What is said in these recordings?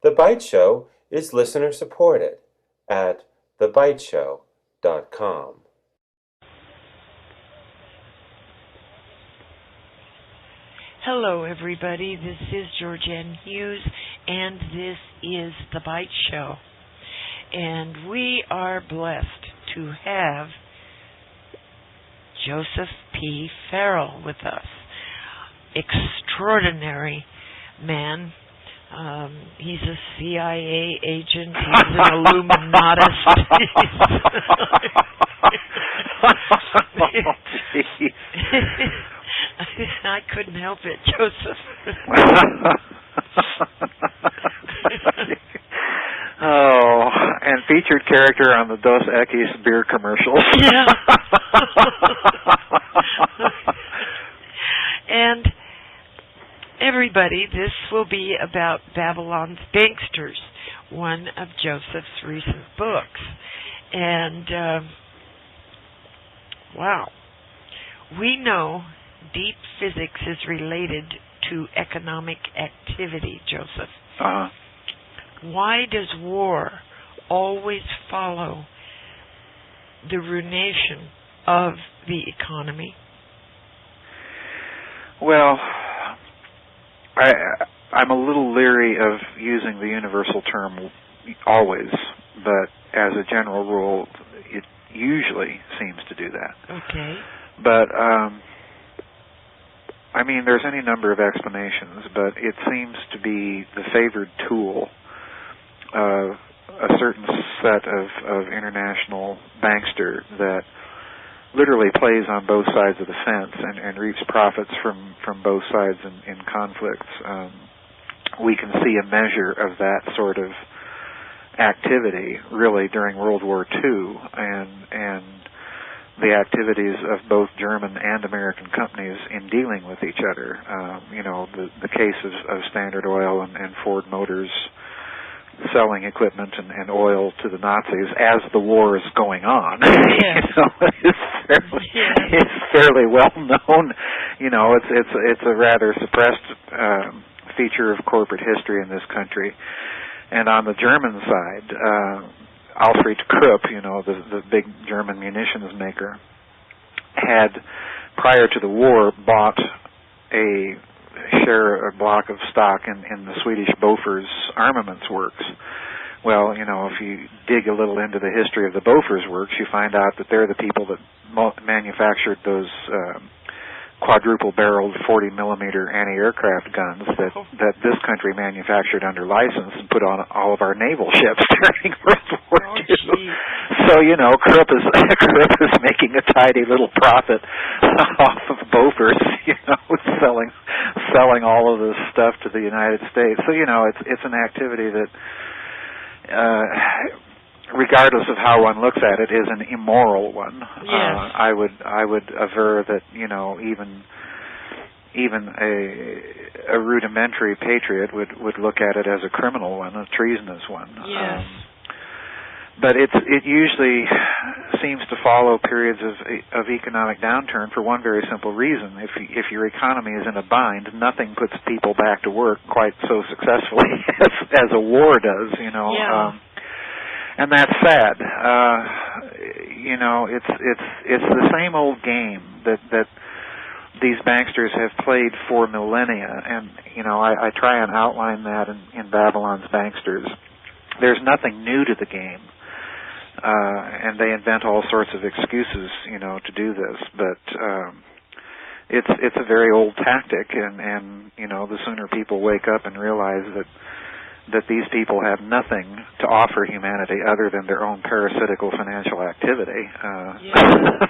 The Byte Show is listener-supported at thebyteshow.com. Hello, everybody. This is GeorgeAnn Hughes, and this is The Byte Show. And we are blessed to have Joseph P. Farrell with us. Extraordinary man. He's a CIA agent. He's an Illuminatist. I couldn't help it, Joseph. Oh, and featured character on the Dos Equis beer commercials. Yeah. And everybody, this will be about Babylon's Banksters, one of Joseph's recent books. And, wow. We know deep physics is related to economic activity, Joseph. Uh-huh. Why does war always follow the ruination of the economy? Well, I'm a little leery of using the universal term always, but as a general rule, it usually seems to do that. Okay. But, I mean, there's any number of explanations, but it seems to be the favored tool of a certain set of international bankster that literally plays on both sides of the fence and reaps profits from both sides in conflicts. We can see a measure of that sort of activity really during World War II and the activities of both German and American companies in dealing with each other. The case of Standard Oil and Ford Motors selling equipment and oil to the Nazis as the war is going on. Yes. It's fairly well known. It's a rather suppressed feature of corporate history in this country. And on the German side, Alfred Krupp, the big German munitions maker, had, prior to the war, bought a block of stock in the Swedish Bofors armaments works. Well, if you dig a little into the history of the Bofors works, you find out that they're the people that manufactured those quadruple-barreled 40-millimeter anti-aircraft guns that this country manufactured under license and put on all of our naval ships during World War II. So, Krupp is making a tidy little profit off of Bofors, selling all of this stuff to the United States. So, it's an activity that, regardless of how one looks at it, is an immoral one. Yes. I would aver that even a rudimentary patriot would look at it as a criminal one, a treasonous one. Yes. But it usually seems to follow periods of economic downturn for one very simple reason. If your economy is in a bind, nothing puts people back to work quite so successfully as a war does. Yeah. And that's sad. It's the same old game that these banksters have played for millennia, and I try and outline that in Babylon's Banksters. There's nothing new to the game, and they invent all sorts of excuses, to do this. But it's a very old tactic, and the sooner people wake up and realize that these people have nothing to offer humanity other than their own parasitical financial activity,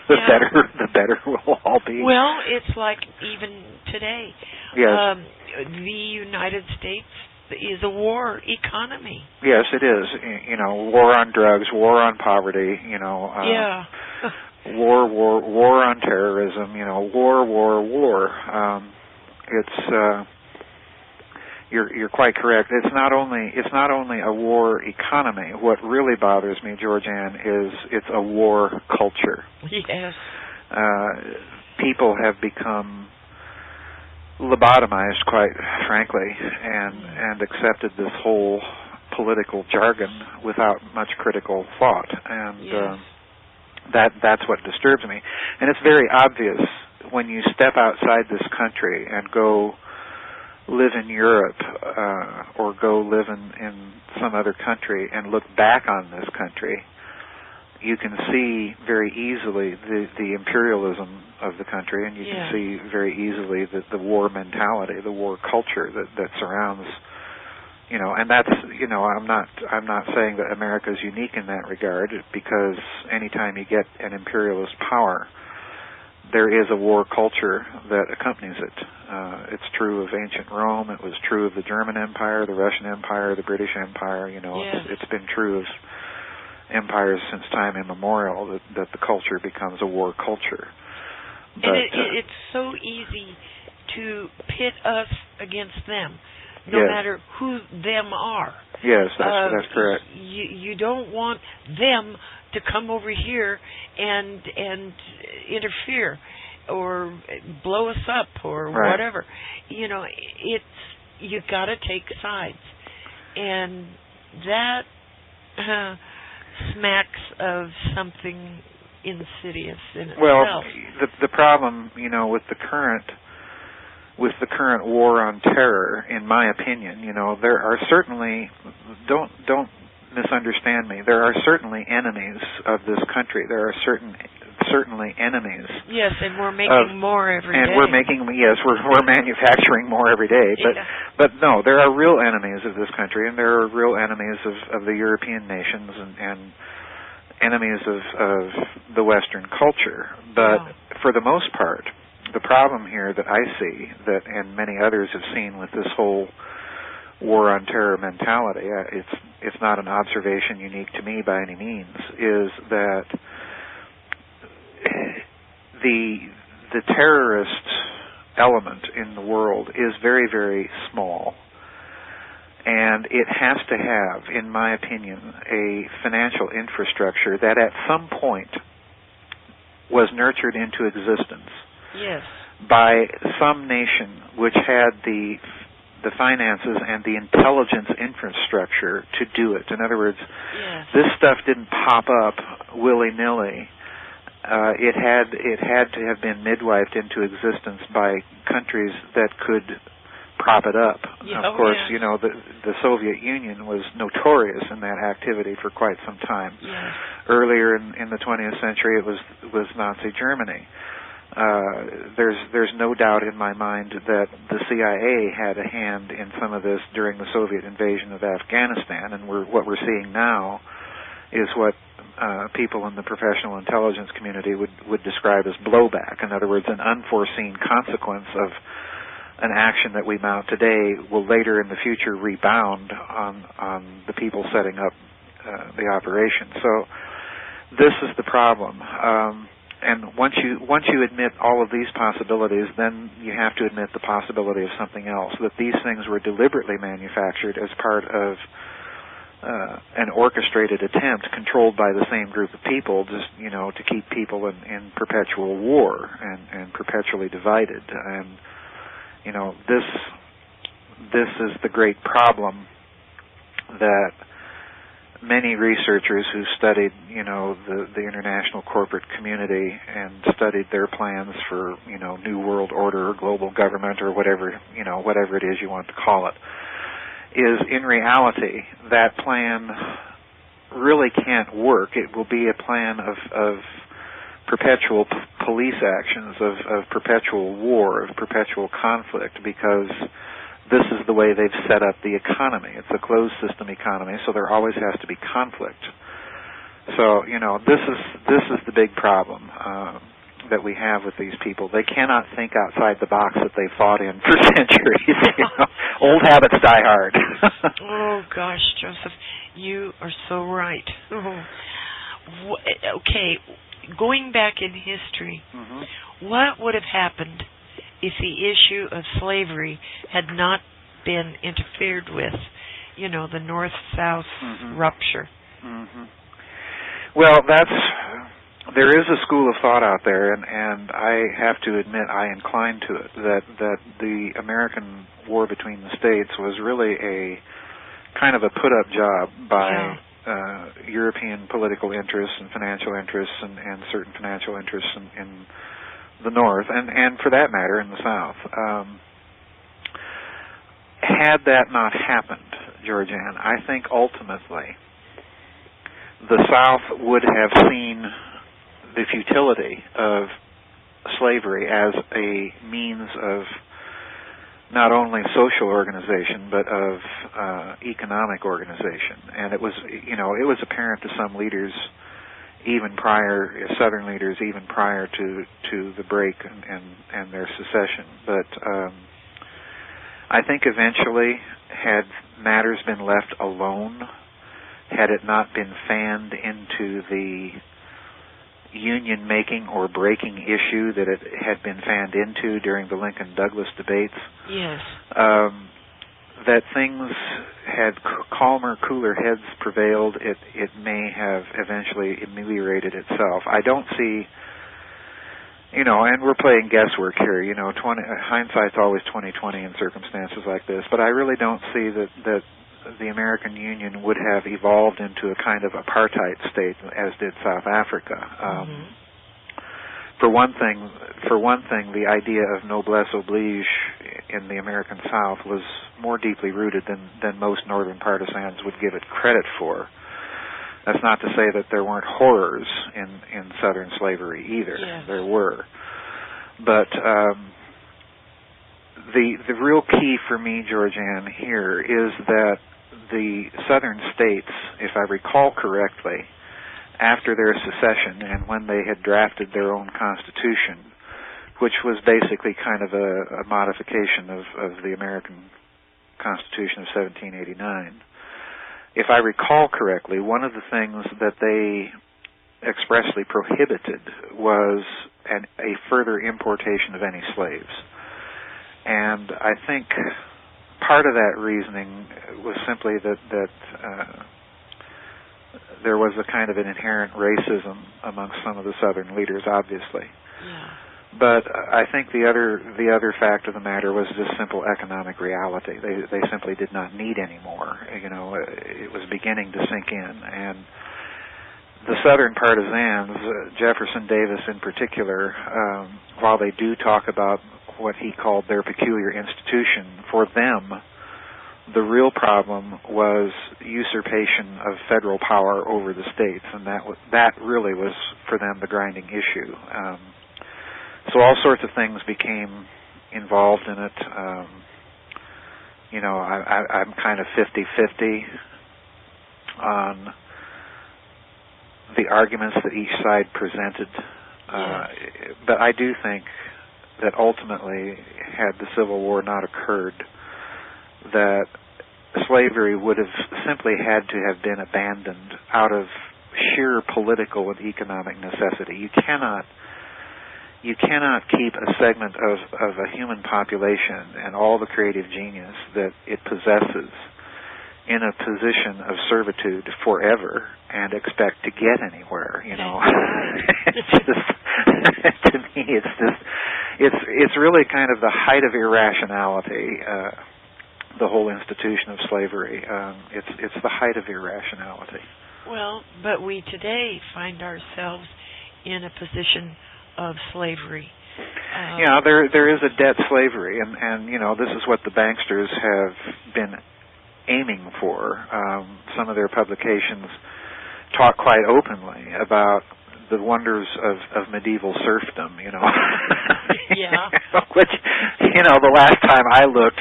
the better we'll all be. Well, it's like even today. Yes. The United States is a war economy. Yes, it is. War on drugs, war on poverty, yeah. war on terrorism, war. You're quite correct. It's not only a war economy. What really bothers me, GeorgeAnn, is it's a war culture. Yes. People have become lobotomized, quite frankly, and accepted this whole political jargon without much critical thought, and Yes. that's what disturbs me. And it's very obvious when you step outside this country and go live in Europe or go live in some other country and look back on this country, you can see very easily the imperialism of the country, and you can see very easily the war mentality, the war culture that surrounds, and that's, I'm not saying that America is unique in that regard, because anytime you get an imperialist power, there is a war culture that accompanies it. It's true of ancient Rome. It was true of the German Empire, the Russian Empire, the British Empire. It's been true of empires since time immemorial that the culture becomes a war culture. But, and it's so easy to pit us against them, no matter who them are. Yes, that's correct. You don't want them to come over here and interfere or blow us up or whatever. You got to take sides, and that smacks of something insidious in itself. Well, the problem, with the current war on terror, in my opinion, there are certainly, don't misunderstand me, there are certainly enemies of this country. There are certainly enemies. Yes, and we're making more every day. And we're manufacturing more every day. But no, there are real enemies of this country, and there are real enemies of the European nations and enemies of the Western culture. But for the most part, the problem here that I see, and many others have seen with this whole war on terror mentality, it's not an observation unique to me by any means, is that the terrorist element in the world is very, very small, and it has to have, in my opinion, a financial infrastructure that at some point was nurtured into existence by some nation which had the finances and the intelligence infrastructure to do it. In other words, this stuff didn't pop up willy-nilly. It had to have been midwifed into existence by countries that could prop it up. Of course, the Soviet Union was notorious in that activity for quite some time. Earlier in the 20th century, it was Nazi Germany. There's no doubt in my mind that the CIA had a hand in some of this during the Soviet invasion of Afghanistan, and what we're seeing now is what people in the professional intelligence community would describe as blowback. In other words, an unforeseen consequence of an action that we mount today will later in the future rebound on the people setting up the operation. So this is the problem. And once you admit all of these possibilities, then you have to admit the possibility of something else, that these things were deliberately manufactured as part of an orchestrated attempt controlled by the same group of people, just to keep people in perpetual war and perpetually divided. And this is the great problem that many researchers who studied the international corporate community and studied their plans for New World Order or global government or whatever it is you want to call it, is in reality that plan really can't work. It will be a plan of perpetual police actions, of perpetual war, of perpetual conflict, because this is the way they've set up the economy. It's a closed system economy, so there always has to be conflict. So, this is the big problem that we have with these people. They cannot think outside the box that they've fought in for centuries. Old habits die hard. Oh, gosh, Joseph, you are so right. Okay, going back in history, what would have happened if the issue of slavery had not been interfered with, the North-South rupture? Well, there is a school of thought out there, and I have to admit I incline to it, that the American war between the states was really a kind of a put-up job by European political interests and financial interests and certain financial interests in the North, and for that matter, in the South. Had that not happened, GeorgeAnn, I think ultimately the South would have seen the futility of slavery as a means of not only social organization but of economic organization, and it was apparent to some leaders, even prior Southern leaders, even prior to the break and their secession. But I think eventually, had matters been left alone, had it not been fanned into the union-making or breaking issue that it had been fanned into during the Lincoln-Douglas debates, yes, that things had calmer, cooler heads prevailed, it may have eventually ameliorated itself. I don't see, and we're playing guesswork here. Hindsight's always 20/20 in circumstances like this, but I really don't see that the American Union would have evolved into a kind of apartheid state as did South Africa. For one thing, the idea of noblesse oblige in the American South was more deeply rooted than most Northern partisans would give it credit for. That's not to say that there weren't horrors in Southern slavery either. Yes. There were. But the real key for me, GeorgeAnn, here is that the Southern states, if I recall correctly, after their secession and when they had drafted their own constitution, which was basically kind of a modification of the American Constitution of 1789, if I recall correctly, one of the things that they expressly prohibited was a further importation of any slaves. And I think part of that reasoning was simply that there was a kind of an inherent racism amongst some of the Southern leaders, obviously. Yeah. But I think the other fact of the matter was just simple economic reality. They simply did not need any more. It was beginning to sink in, and the Southern partisans, Jefferson Davis in particular, while they do talk about what he called their peculiar institution, for them, the real problem was usurpation of federal power over the states, and that really was for them the grinding issue. So all sorts of things became involved in it. I'm kind of 50-50 on the arguments that each side presented. But I do think that ultimately, had the Civil War not occurred, that slavery would have simply had to have been abandoned out of sheer political and economic necessity. You cannot keep a segment of a human population and all the creative genius that it possesses in a position of servitude forever and expect to get anywhere. It's just, to me, it's really kind of the height of irrationality. The whole institution of slavery. It's the height of irrationality. Well, but we today find ourselves in a position of slavery. There is a debt slavery, and this is what the Banksters have been aiming for. Some of their publications talk quite openly about the wonders of medieval serfdom, Yeah. Which, the last time I looked,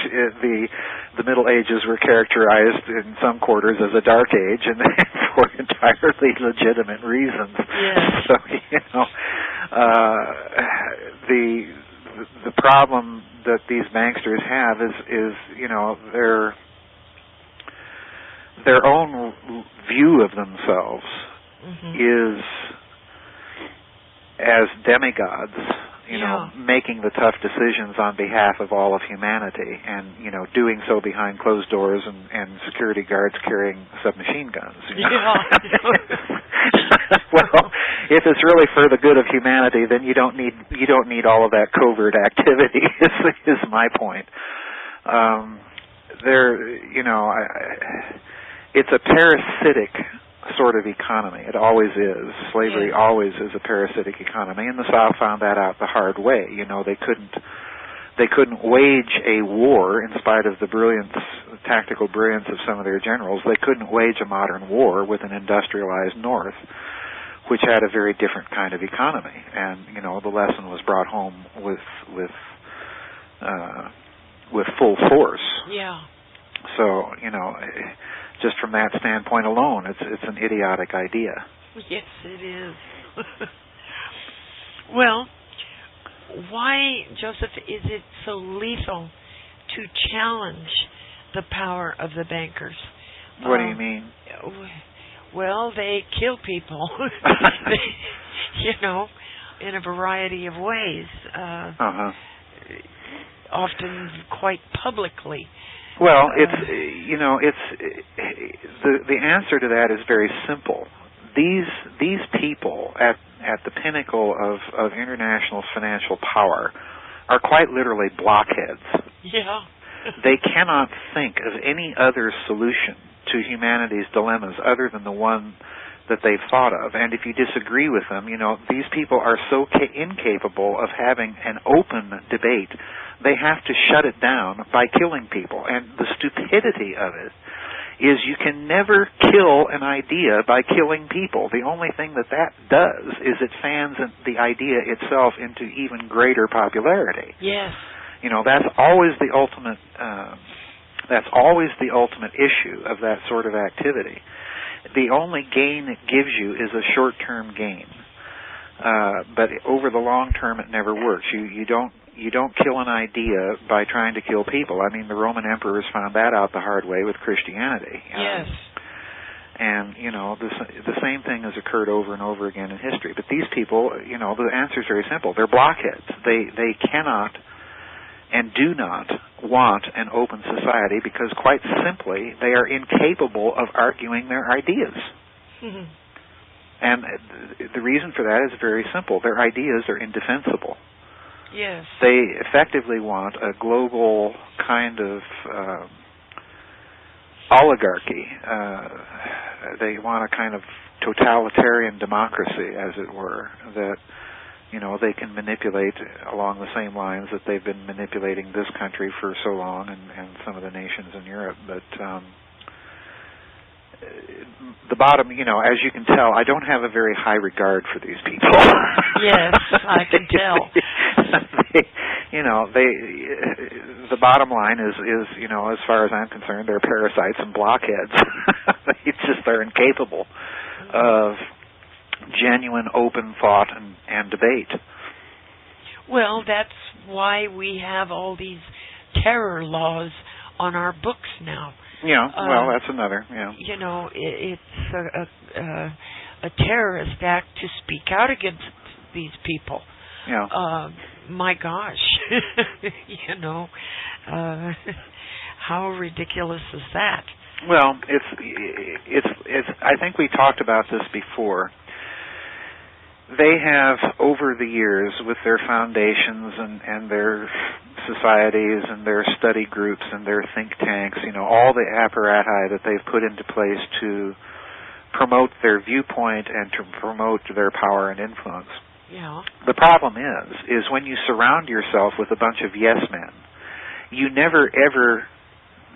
the Middle Ages were characterized in some quarters as a dark age, and for entirely legitimate reasons. Yes. So, the problem that these banksters have is their own view of themselves is as demigods, making the tough decisions on behalf of all of humanity, and doing so behind closed doors and security guards carrying submachine guns. Well, if it's really for the good of humanity, then you don't need all of that covert activity. Is my point. it's a parasitic sort of economy. It always is. Slavery always is a parasitic economy, and the South found that out the hard way. You know, they couldn't wage a war in spite of the tactical brilliance of some of their generals. They couldn't wage a modern war with an industrialized North, which had a very different kind of economy. And, you know, the lesson was brought home with full force. Yeah. So, you know, just from that standpoint alone, it's an idiotic idea. Yes, it is. Well, why, Joseph, is it so lethal to challenge the power of the bankers? What do you mean? Well, they kill people, you know, in a variety of ways, often quite publicly. Well, the answer to that is very simple. These people at the pinnacle of international financial power are quite literally blockheads. Yeah. They cannot think of any other solution to humanity's dilemmas other than the one that they've thought of. And if you disagree with them, you know, these people are so incapable of having an open debate, they have to shut it down by killing people. And the stupidity of it is you can never kill an idea by killing people. The only thing that does is it fans the idea itself into even greater popularity. Yes. You know, that's always the ultimate issue of that sort of activity. The only gain it gives you is a short-term gain, but over the long term, it never works. You don't kill an idea by trying to kill people. I mean, the Roman emperors found that out the hard way with Christianity. Yes. And, you know, the same thing has occurred over and over again in history. But these people, you know, the answer is very simple. They're blockheads. They cannot and do not want an open society because, quite simply, they are incapable of arguing their ideas. Mm-hmm. And the reason for that is very simple. Their ideas are indefensible. Yes. They effectively want a global kind of oligarchy. They want a kind of totalitarian democracy, as it were, that, you know, they can manipulate along the same lines that they've been manipulating this country for so long and some of the nations in Europe. But the bottom, you know, as you can tell, I don't have a very high regard for these people. Yes, I can tell. The bottom line is, you know, as far as I'm concerned, they're parasites and blockheads. They're incapable of genuine open thought and debate. Well, that's why we have all these terror laws on our books now. Yeah, well, that's another, yeah. You know, it's a terrorist act to speak out against these people. Yeah. My gosh. You know, how ridiculous is that? Well, it's. I think we talked about this before. They have, over the years, with their foundations and their societies and their study groups and their think tanks, you know, all the apparatus that they've put into place to promote their viewpoint and to promote their power and influence. Yeah. The problem is when you surround yourself with a bunch of yes men, you never ever,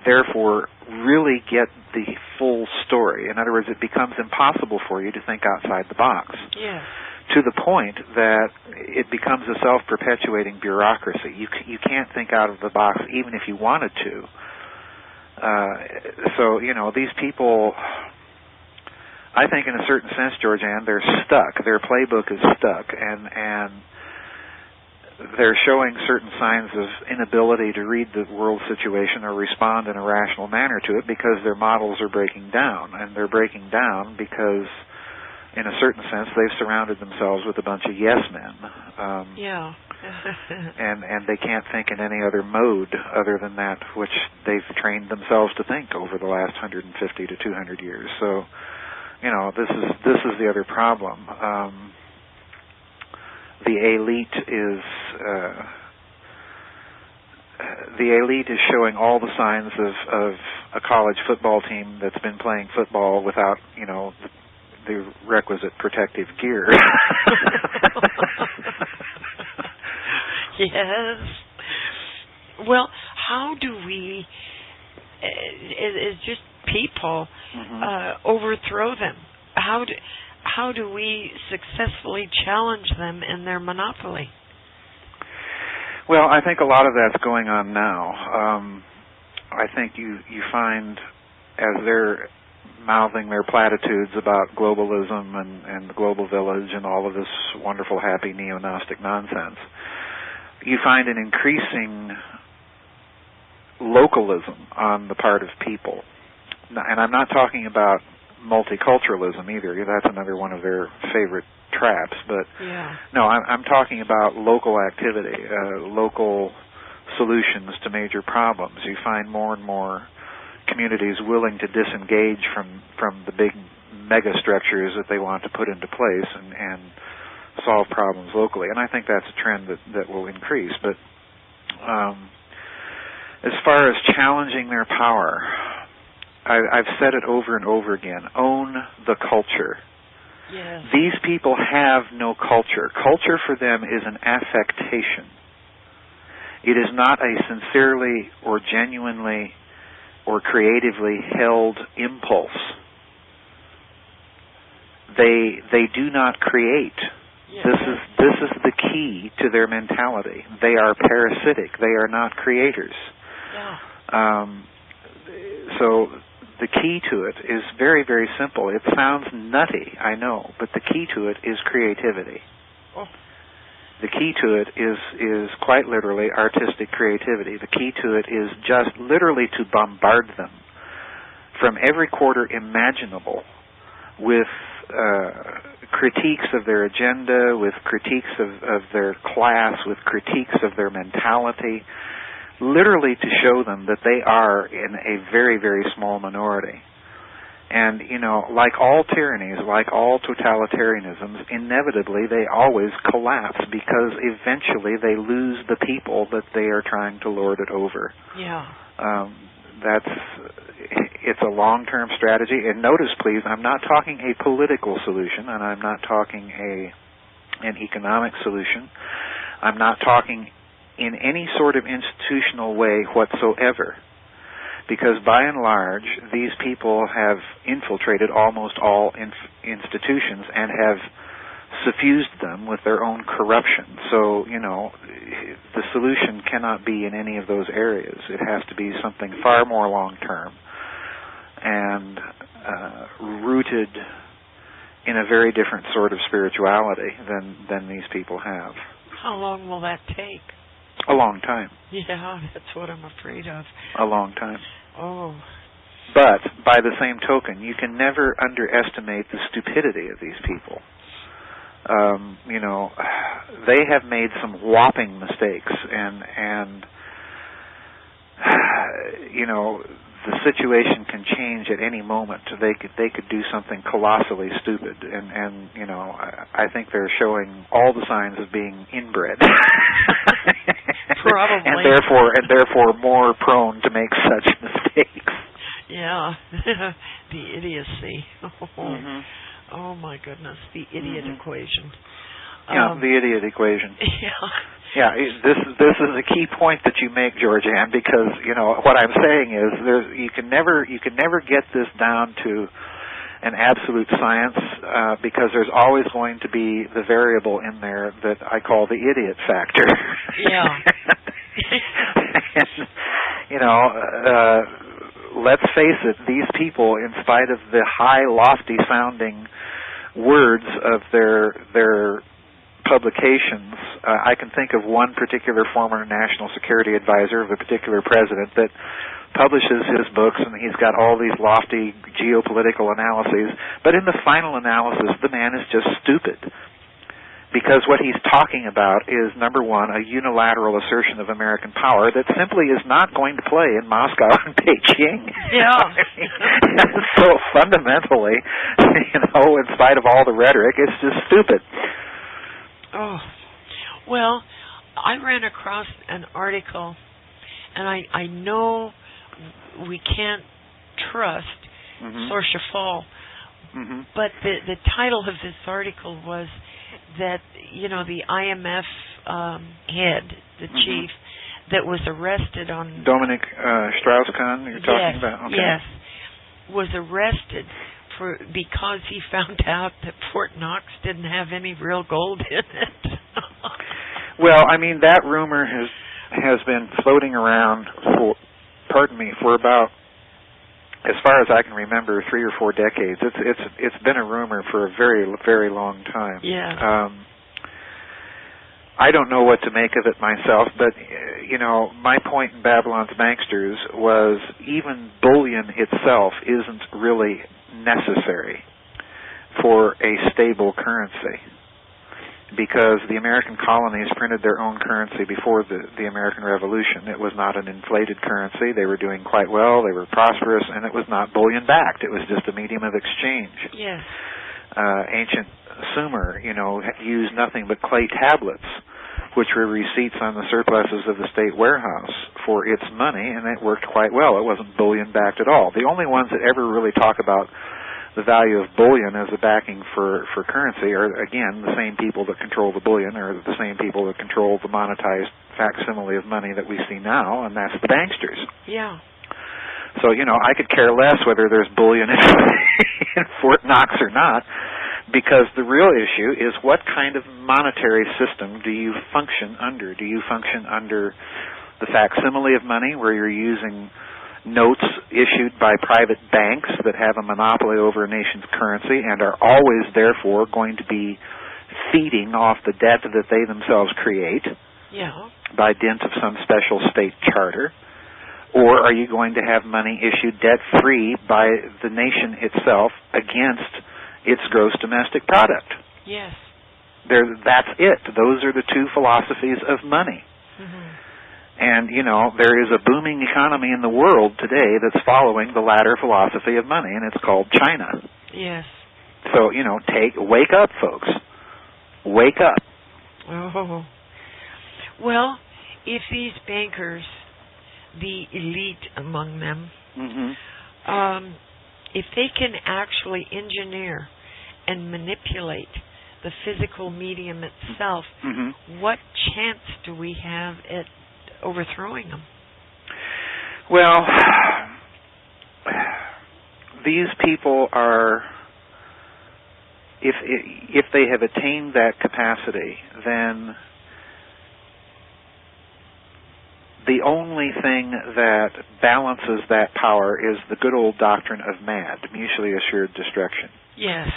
therefore, really get the full story. In other words, it becomes impossible for you to think outside the box. Yeah. To the point that it becomes a self-perpetuating bureaucracy. You can't think out of the box even if you wanted to. So, you know, these people, I think in a certain sense, GeorgeAnn, they're stuck. Their playbook is stuck, and they're showing certain signs of inability to read the world situation or respond in a rational manner to it because their models are breaking down. And they're breaking down because, in a certain sense, they've surrounded themselves with a bunch of yes men. Yeah. and they can't think in any other mode other than that which they've trained themselves to think over the last 150 to 200 years. So, you know, this is the other problem. The elite is showing all the signs of a college football team that's been playing football without, the requisite protective gear. Yes. Well, how do we, as just people, overthrow them? How do we successfully challenge them in their monopoly? Well, I think a lot of that's going on now. I think you find, as they're mouthing their platitudes about globalism and the global village and all of this wonderful, happy, neo-Gnostic nonsense, you find an increasing localism on the part of people. And I'm not talking about multiculturalism either. That's another one of their favorite traps. But no, I'm talking about local activity, local solutions to major problems. You find more and more communities willing to disengage from the big mega structures that they want to put into place and solve problems locally. And I think that's a trend that will increase. But as far as challenging their power, I've said it over and over again, own the culture. Yes. These people have no culture. Culture for them is an affectation. It is not a sincerely or genuinely or creatively held impulse. They do not create. Yes. This is the key to their mentality. They are parasitic. They are not creators. Yeah. So the key to it is very, very simple. It sounds nutty, I know, but the key to it is creativity. Oh. The key to it is quite literally artistic creativity. The key to it is just literally to bombard them from every quarter imaginable with critiques of their agenda, with critiques of their class, with critiques of their mentality, literally to show them that they are in a very, very small minority. And, like all tyrannies, like all totalitarianisms, inevitably they always collapse because eventually they lose the people that they are trying to lord it over. Yeah. It's a long-term strategy. And notice, please, I'm not talking a political solution, and I'm not talking an economic solution. I'm not talking in any sort of institutional way whatsoever. Because by and large, these people have infiltrated almost all institutions and have suffused them with their own corruption. So, the solution cannot be in any of those areas. It has to be something far more long-term and rooted in a very different sort of spirituality than these people have. How long will that take? A long time. Yeah, that's what I'm afraid of. A long time. Oh. But, by the same token, you can never underestimate the stupidity of these people. They have made some whopping mistakes, and the situation can change at any moment. They could do something colossally stupid, and I think they're showing all the signs of being inbred. Probably. and therefore more prone to make such mistakes. Yeah. The idiocy. Mm-hmm. Oh my goodness, the idiot equation. Yeah, the idiot equation. Yeah. Yeah, this is a key point that you make, GeorgeAnn, because what I'm saying is you can never get this down to an absolute science because there's always going to be the variable in there that I call the idiot factor. Yeah. And, let's face it, these people, in spite of the high, lofty sounding words of their publications, I can think of one particular former national security advisor of a particular president that publishes his books, and he's got all these lofty geopolitical analyses, but in the final analysis, the man is just stupid. Because what he's talking about is, number one, a unilateral assertion of American power that simply is not going to play in Moscow and Beijing. Yeah. So fundamentally, in spite of all the rhetoric, it's just stupid. Oh, well, I ran across an article, and I know we can't trust, Sorcia Fall. But the title of this article was that, the IMF head, the chief, that was arrested on... Dominic Strauss-Kahn, you're talking about? Okay. Yes, was arrested because he found out that Fort Knox didn't have any real gold in it. Well, I mean, that rumor has been floating around for about, as far as I can remember, 3 or 4 decades. It's been a rumor for a very, very long time. Yeah. I don't know what to make of it myself, but my point in Babylon's Banksters was even bullion itself isn't really necessary for a stable currency, because the American colonies printed their own currency before the American Revolution. It was not an inflated currency. They were doing quite well. They were prosperous, and it was not bullion-backed. It was just a medium of exchange. Yes. Ancient Sumer, used nothing but clay tablets, which were receipts on the surpluses of the state warehouse for its money, and it worked quite well. It wasn't bullion-backed at all. The only ones that ever really talk about the value of bullion as a backing for currency are, again, the same people that control the bullion, or the same people that control the monetized facsimile of money that we see now, and that's the banksters. Yeah. So, I could care less whether there's bullion in Fort Knox or not, because the real issue is what kind of monetary system do you function under? Do you function under the facsimile of money, where you're using notes issued by private banks that have a monopoly over a nation's currency and are always, therefore, going to be feeding off the debt that they themselves create by dint of some special state charter? Or are you going to have money issued debt-free by the nation itself against its gross domestic product? Yes. That's it. Those are the two philosophies of money. And, there is a booming economy in the world today that's following the latter philosophy of money, and it's called China. Yes. So, wake up, folks. Wake up. Oh. Well, if these bankers, the elite among them, if they can actually engineer and manipulate the physical medium itself, what chance do we have at overthrowing them? Well, these people are, if they have attained that capacity, then the only thing that balances that power is the good old doctrine of MAD, mutually assured destruction. Yes.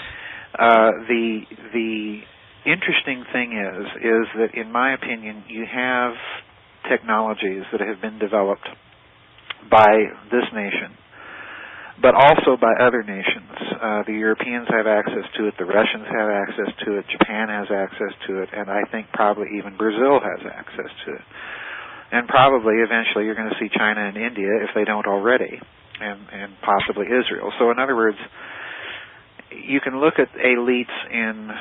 The interesting thing is that, in my opinion, you have technologies that have been developed by this nation, but also by other nations. The Europeans have access to it, the Russians have access to it, Japan has access to it, and I think probably even Brazil has access to it. And probably eventually you're going to see China and India, if they don't already, and possibly Israel. So in other words, you can look at elites in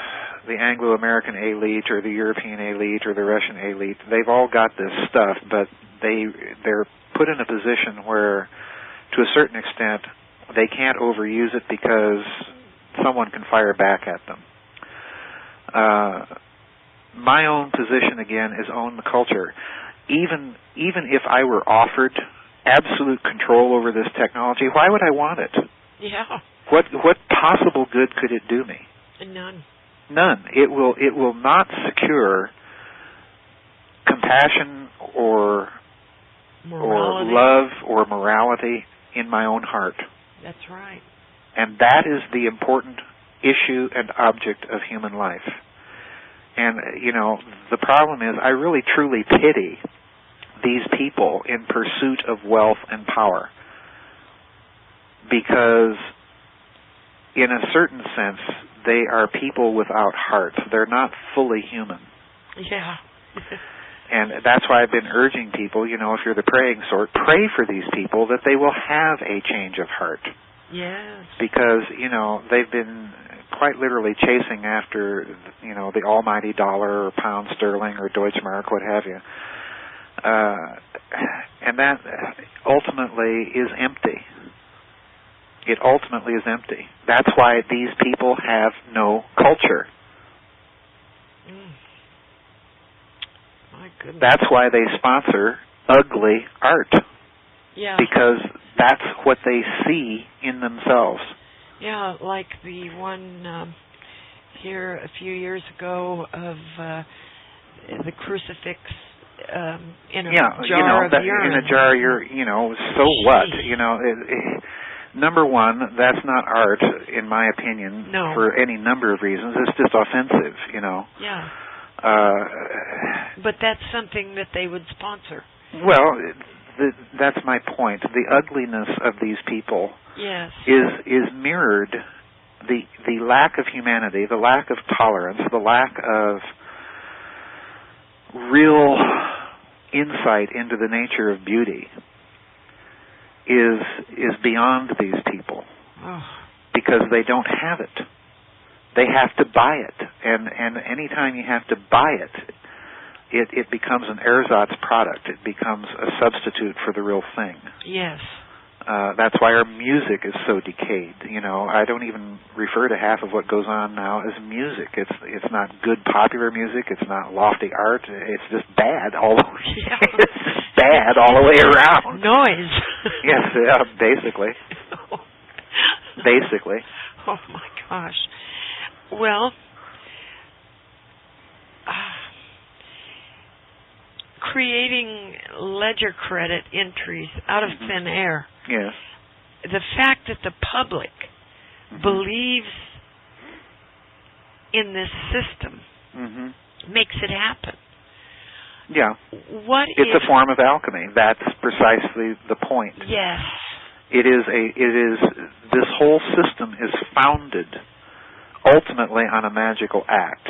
the Anglo-American elite or the European elite or the Russian elite. They've all got this stuff, but they're put in a position where, to a certain extent, they can't overuse it because someone can fire back at them. My own position, again, is own the culture. Even if I were offered absolute control over this technology, why would I want it? Yeah. What possible good could it do me? None. None. It will not secure compassion or love or morality in my own heart. That's right. And that is the important issue and object of human life. And, the problem is I really truly pity these people in pursuit of wealth and power, because in a certain sense they are people without hearts. They're not fully human. Yeah. And that's why I've been urging people, if you're the praying sort, pray for these people that they will have a change of heart. Yes. Because, they've been quite literally chasing after, the almighty dollar or pound sterling or Deutschmark, what have you. And that ultimately is empty. it ultimately is empty. That's why these people have no culture. My goodness. That's why they sponsor ugly art. Yeah. Because that's what they see in themselves. Yeah, like the one here a few years ago of the crucifix in a jar of urine. In a jar, so what? Number one, that's not art, in my opinion, for any number of reasons. It's just offensive, Yeah. But that's something that they would sponsor. Well, that's my point. The ugliness of these people is mirrored. The lack of humanity, the lack of tolerance, the lack of real insight into the nature of beauty is beyond these people, because they don't have it. They have to buy it, and anytime you have to buy it becomes an ersatz product. It becomes a substitute for the real thing. Yes. That's why our music is so decayed. I don't even refer to half of what goes on now as music. It's not good popular music. It's not lofty art. It's just bad all the way. Yeah. It's just bad all the way around. Noise. Yes, basically. Basically. Oh my gosh. Well, creating ledger credit entries out of thin air. Yes. The fact that the public believes in this system makes it happen. Yeah. It's a form of alchemy. That's precisely the point. Yes. This whole system is founded ultimately on a magical act.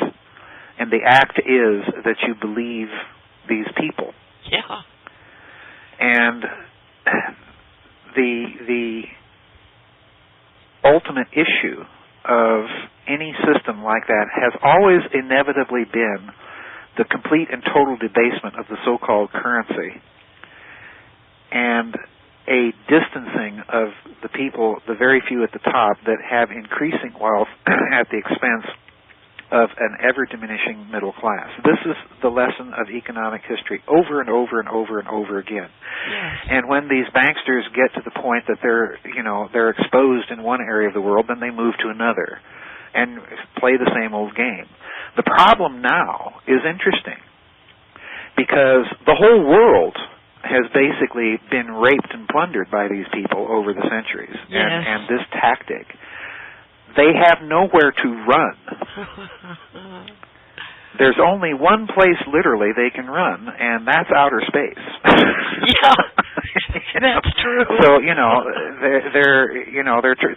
And the act is that you believe these people. Yeah. And the ultimate issue of any system like that has always inevitably been the complete and total debasement of the so-called currency and a distancing of the people, the very few at the top, that have increasing wealth at the expense of an ever-diminishing middle class. This is the lesson of economic history over and over and over and over again. Yes. And when these banksters get to the point that they're exposed in one area of the world, then they move to another and play the same old game. The problem now is interesting because the whole world has basically been raped and plundered by these people over the centuries. Yes. And this tactic, they have nowhere to run. There's only one place literally they can run, and that's outer space. Yeah, that's true. So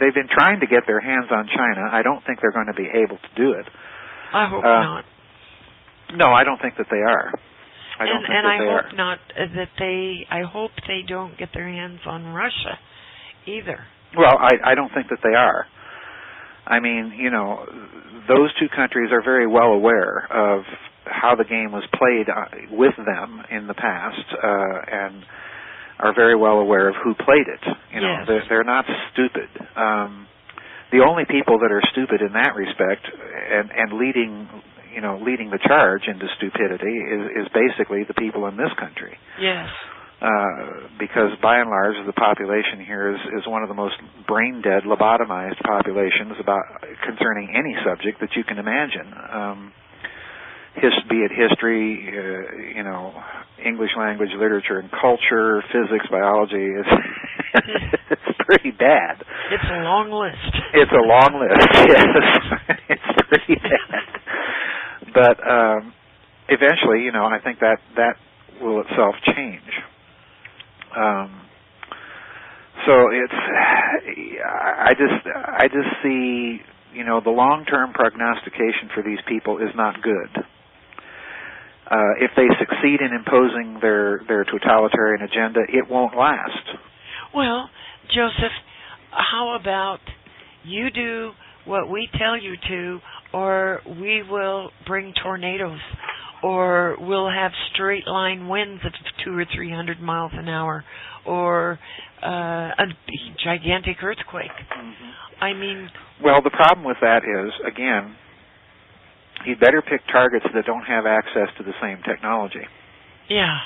they've been trying to get their hands on China. I don't think they're going to be able to do it. I hope not. No, I don't think that they are. I hope they don't get their hands on Russia either. Well, I don't think that they are. I mean, those two countries are very well aware of how the game was played with them in the past, and are very well aware of who played it. Yes. They're not stupid. The only people that are stupid in that respect, and leading the charge into stupidity, is basically the people in this country. Yes. Because by and large the population here is one of the most brain-dead, lobotomized populations concerning any subject that you can imagine. Be it history, English language, literature and culture, physics, biology. It's pretty bad. It's a long list. It's a long list, yes. It's pretty bad. But eventually, I think that will itself change. So I just see, the long-term prognostication for these people is not good. If they succeed in imposing their totalitarian agenda, it won't last. Well, Joseph, how about you do what we tell you to, or we will bring tornadoes, or we'll have straight line winds of 200 or 300 miles an hour, or a gigantic earthquake. Mm-hmm. I mean... Well, the problem with that is, again, you'd better pick targets that don't have access to the same technology. Yeah.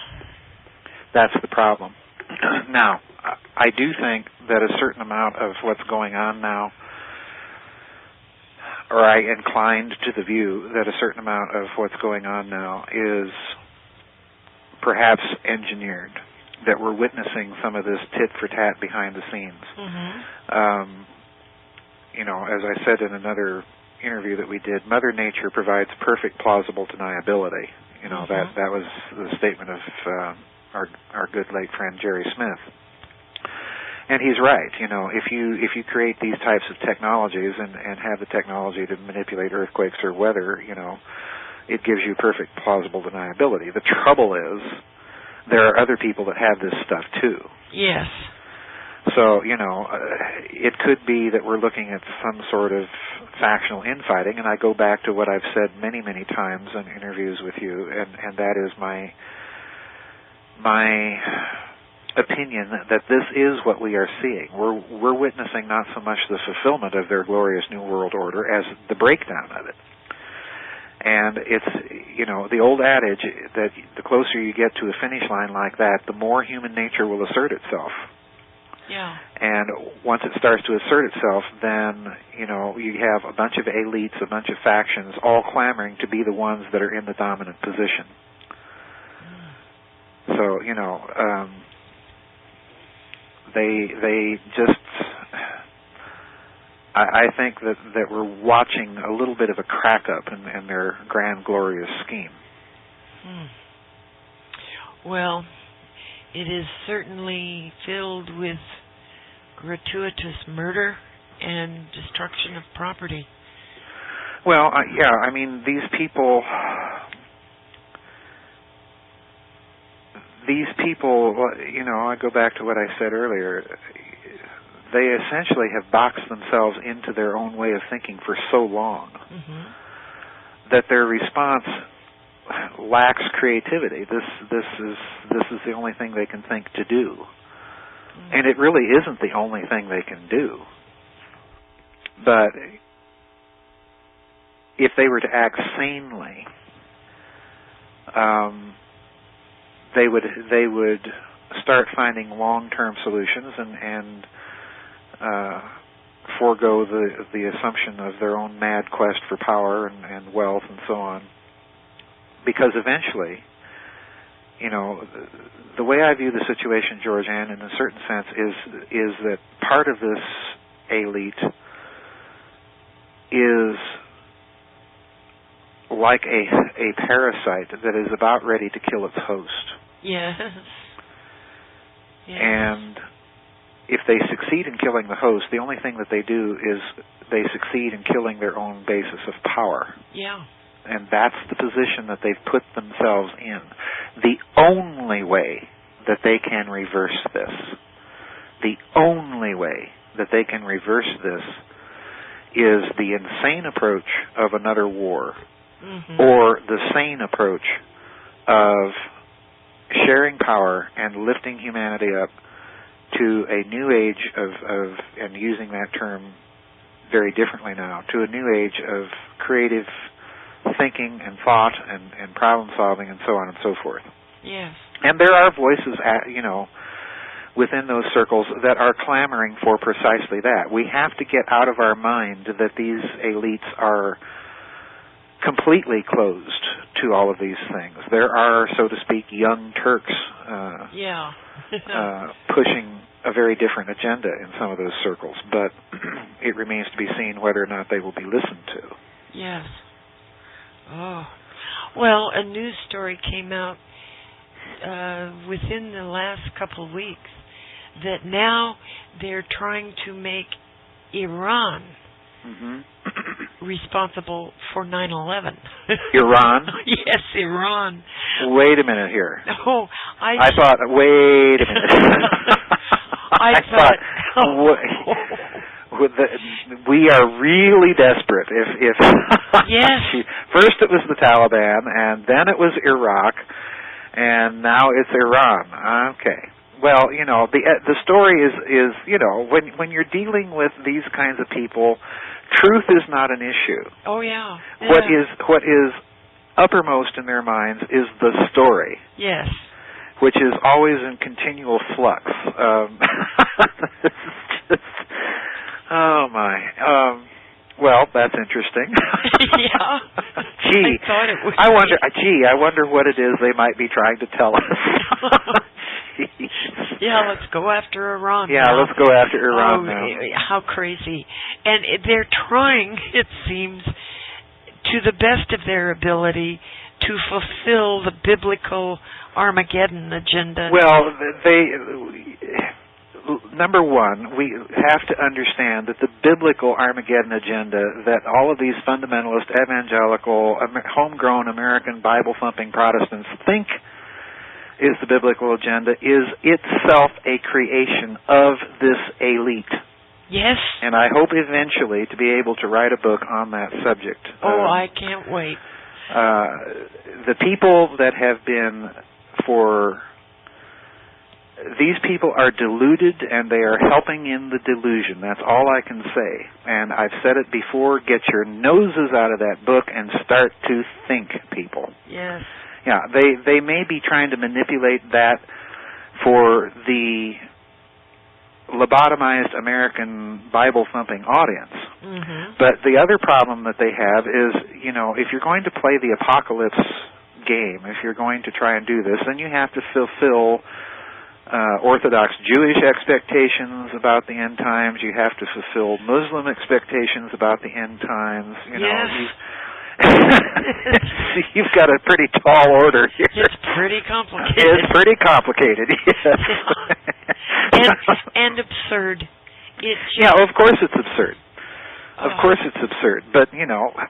That's the problem. Now, I do think that a certain amount of what's going on now, or I inclined to the view that a certain amount of what's going on now is perhaps engineered, that we're witnessing some of this tit-for-tat behind the scenes. Mm-hmm. As I said in another interview that we did, Mother Nature provides perfect plausible deniability. Mm-hmm. That was the statement of our good late friend Jerry Smith. And he's right. If you create these types of technologies and have the technology to manipulate earthquakes or weather, it gives you perfect plausible deniability. The trouble is there are other people that have this stuff too. Yes. So, it could be that we're looking at some sort of factional infighting, and I go back to what I've said many, many times in interviews with you, and that is my opinion that this is what we are seeing. We're witnessing not so much the fulfillment of their glorious New World Order as the breakdown of it. And it's, the old adage that the closer you get to a finish line like that, the more human nature will assert itself. Yeah. And once it starts to assert itself, then, you have a bunch of elites, a bunch of factions, all clamoring to be the ones that are in the dominant position. So, they just, I think that we're watching a little bit of a crack up in their grand, glorious scheme. Well, it is certainly filled with gratuitous murder and destruction of property. Well, these people, I go back to what I said earlier, they essentially have boxed themselves into their own way of thinking for so long that their response lacks creativity. This is the only thing they can think to do. And it really isn't the only thing they can do. But if they were to act sanely, they would start finding long-term solutions and forego the assumption of their own mad quest for power and wealth and so on. Because eventually, the way I view the situation, GeorgeAnn, in a certain sense, is that part of this elite is like a parasite that is about ready to kill its host. Yes. And if they succeed in killing the host, the only thing that they do is they succeed in killing their own basis of power. Yeah. And that's the position that they've put themselves in. The only way that they can reverse this, is the insane approach of another war, or the sane approach of sharing power and lifting humanity up to a new age of and using that term very differently now, to a new age of creative thinking and thought and problem solving and so on and so forth. Yes. And there are voices, within those circles that are clamoring for precisely that. We have to get out of our mind that these elites are completely closed to all of these things. There are, so to speak, young Turks pushing a very different agenda in some of those circles, but it remains to be seen whether or not they will be listened to. Yes. Oh. Well, a news story came out within the last couple of weeks that now they're trying to make Iran responsible for 9/11. Iran? Yes, Iran. Wait a minute here. Oh, I thought, wait a minute. I thought we are really desperate. If yes. First it was the Taliban, and then it was Iraq, and now it's Iran. Okay. Well, the story is when you're dealing with these kinds of people, truth is not an issue. Oh yeah. What is uppermost in their minds is the story. Yes. Which is always in continual flux. Oh my. Well, that's interesting. Yeah. Gee, I thought it would. I wonder what it is they might be trying to tell us. Yeah, let's go after Iran. Yeah, now. let's go after Iran now. How crazy. And they're trying, it seems, to the best of their ability to fulfill the biblical Armageddon agenda. Well, number one, we have to understand that the biblical Armageddon agenda that all of these fundamentalist, evangelical, homegrown American Bible-thumping Protestants think is the biblical agenda is itself a creation of this elite. Yes. And I hope eventually to be able to write a book on that subject. Oh, I can't wait. The people that have been these people are deluded, and they are helping in the delusion. That's all I can say. And I've said it before, get your noses out of that book and start to think, people. Yes. Yeah, they may be trying to manipulate that for the lobotomized American Bible-thumping audience. Mm-hmm. But the other problem that they have is, if you're going to play the apocalypse game, if you're going to try and do this, then you have to fulfill Orthodox Jewish expectations about the end times. You have to fulfill Muslim expectations about the end times. Yes. You've got a pretty tall order here. It's pretty complicated. It's pretty complicated, yes. And absurd. Yeah, of course it's absurd. Of course it's absurd. But,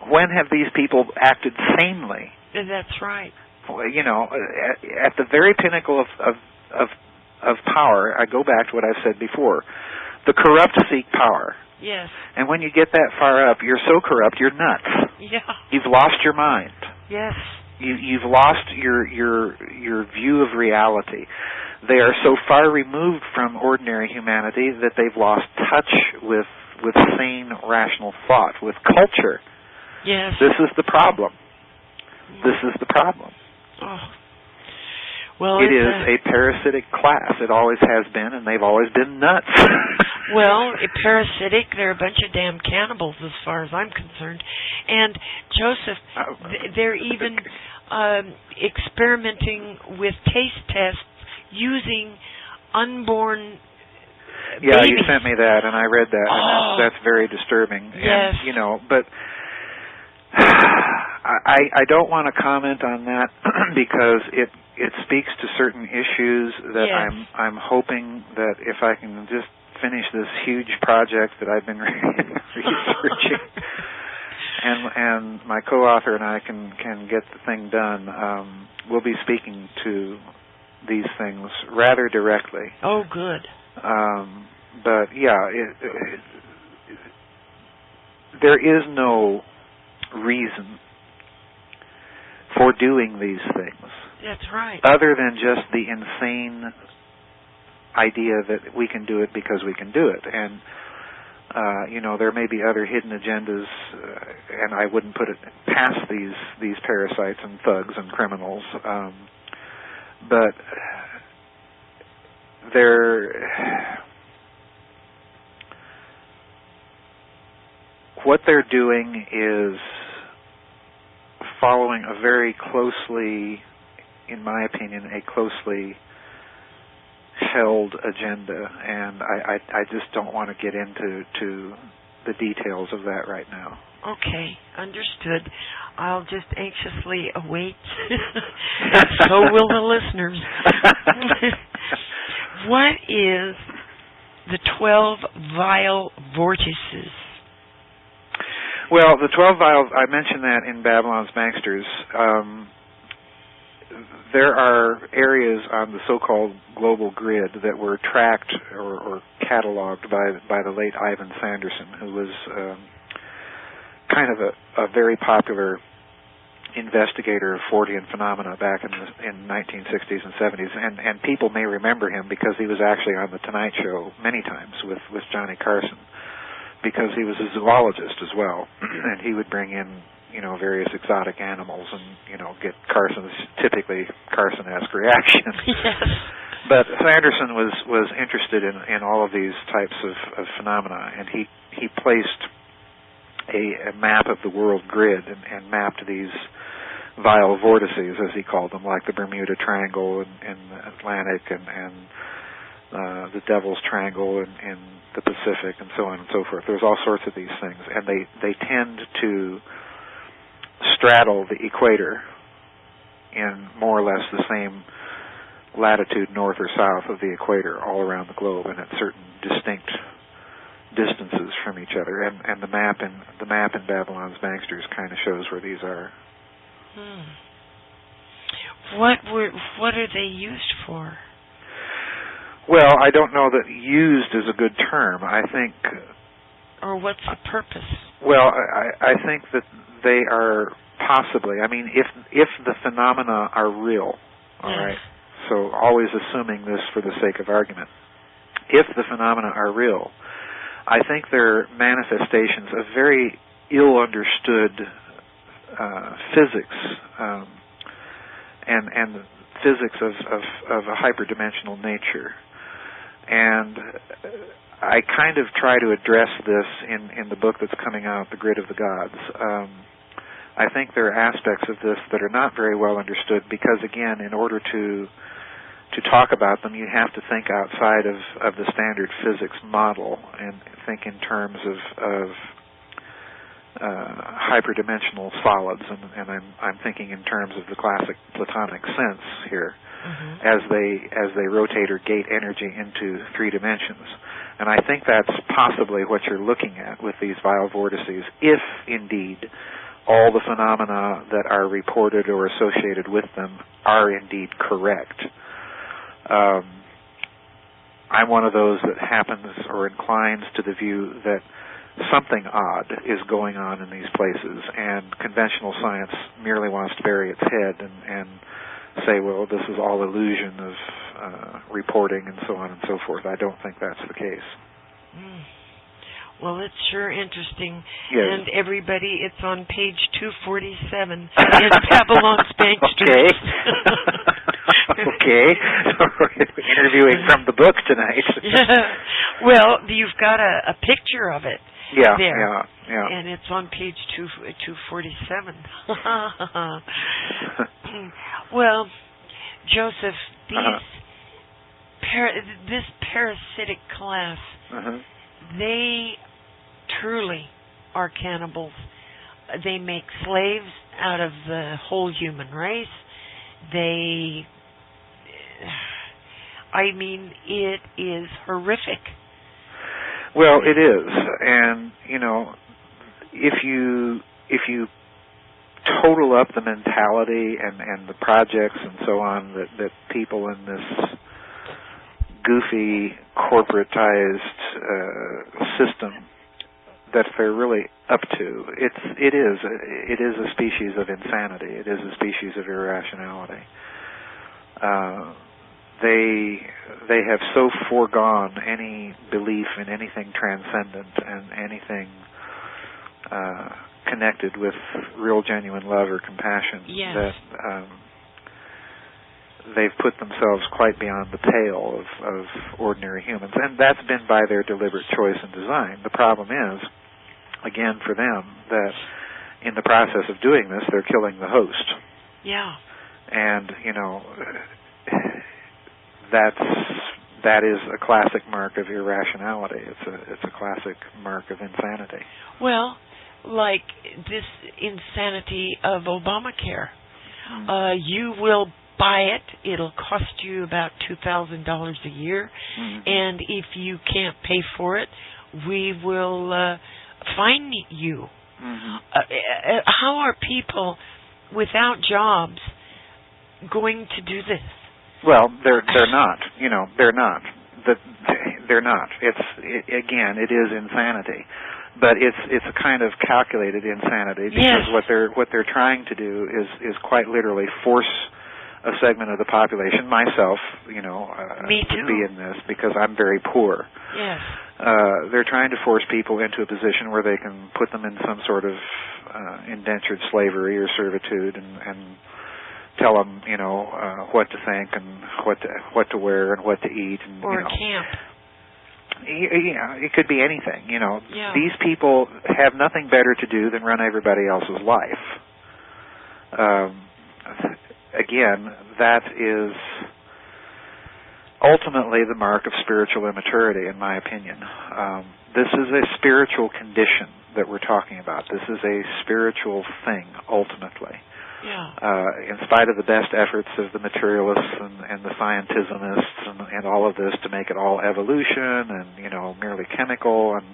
when have these people acted sanely? That's right. At the very pinnacle of power, I go back to what I've said before. The corrupt seek power. Yes. And when you get that far up, you're so corrupt, you're nuts. Yeah. You've lost your mind. Yes. You've lost your view of reality. They are so far removed from ordinary humanity that they've lost touch with sane, rational thought, with culture. Yes. This is the problem. This is the problem. Oh. Well, it is a parasitic class. It always has been, and they've always been nuts. Well, parasitic, they're a bunch of damn cannibals as far as I'm concerned. And, Joseph, they're even experimenting with taste tests using unborn babies. Yeah, you sent me that, and I read that, and that's very disturbing. Yes. And, but I don't want to comment on that because it speaks to certain issues that yes. I'm hoping that if I can just finish this huge project that I've been researching, and my co-author and I can get the thing done, we'll be speaking to these things rather directly. Oh, good. But yeah, there is no reason for doing these things. That's right. Other than just the insane idea that we can do it because we can do it. And, there may be other hidden agendas, and I wouldn't put it past these parasites and thugs and criminals. But what they're doing is following a very closely, in my opinion, a closely held agenda, and I just don't want to get into the details of that right now. Okay, understood. I'll just anxiously await. So will the listeners. What is the 12 vile vortices? Well, the 12 vials, I mentioned that in Babylon's Banksters. There are areas on the so-called global grid that were tracked or cataloged by the late Ivan Sanderson, who was kind of a very popular investigator of Fortean phenomena back in 1960s and 70s, and people may remember him because he was actually on the Tonight Show many times with Johnny Carson, because he was a zoologist as well, and he would bring in various exotic animals and get typically Carson-esque reaction. Yes. But Sanderson was interested in all of these types of phenomena, and he placed a map of the world grid and mapped these vile vortices, as he called them, like the Bermuda Triangle in the Atlantic and the Devil's Triangle in the Pacific, and so on and so forth. There's all sorts of these things, and they tend to straddle the equator in more or less the same latitude, north or south of the equator, all around the globe, and at certain distinct distances from each other. And the map in Babylon's Banksters kind of shows where these are. What are they used for? Well, I don't know that used is a good term. I think... Or what's the purpose? Well, I think that they are possibly... I mean, if the phenomena are real, all right, so always assuming this for the sake of argument, if the phenomena are real, I think they're manifestations of very ill-understood physics, and physics of a hyperdimensional nature. And I kind of try to address this in the book that's coming out, The Grid of the Gods. I think there are aspects of this that are not very well understood because, again, in order to talk about them, you have to think outside of the standard physics model and think in terms of hyperdimensional solids, and I'm thinking in terms of the classic Platonic sense here, as they rotate or gate energy into three dimensions. And I think that's possibly what you're looking at with these vile vortices, if indeed all the phenomena that are reported or associated with them are indeed correct. I'm one of those that happens or inclines to the view that something odd is going on in these places, and conventional science merely wants to bury its head and say, well, this is all illusion of reporting and so on and so forth. I don't think that's the case. Well, it's sure interesting. Yes. And everybody, it's on page 247 in Babylon's Banksters. Okay. Interviewing from the book tonight. Yeah. Well, you've got a picture of it. Yeah, there. yeah. And it's on page 247. Well, Joseph, this parasitic class, they truly are cannibals. They make slaves out of the whole human race. It is horrific. Well, it is, and if you total up the mentality and the projects and so on that people in this goofy corporatized system that they're really up to, it is a species of insanity. It is a species of irrationality. They have so foregone any belief in anything transcendent and anything connected with real genuine love or compassion that they've put themselves quite beyond the pale of ordinary humans. And that's been by their deliberate choice and design. The problem is, again, for them, that in the process of doing this, they're killing the host. Yeah. And, that is a classic mark of irrationality. It's a classic mark of insanity. Well, like this insanity of Obamacare. You will buy it. It'll cost you about $2,000 a year. And if you can't pay for it, we will fine you. How are people without jobs going to do this? Well, they're not. They're not. they're not. Again, it is insanity, but it's a kind of calculated insanity because what they're trying to do is quite literally force a segment of the population. Myself, Me too. would be in this because I'm very poor. Yes. They're trying to force people into a position where they can put them in some sort of indentured slavery or servitude and tell them, what to think and what to wear and what to eat. And, or camp. It could be anything. Yeah. These people have nothing better to do than run everybody else's life. Again, that is ultimately the mark of spiritual immaturity, in my opinion. This is a spiritual condition that we're talking about. This is a spiritual thing, ultimately. Yeah. In spite of the best efforts of the materialists and the scientismists and all of this to make it all evolution and merely chemical and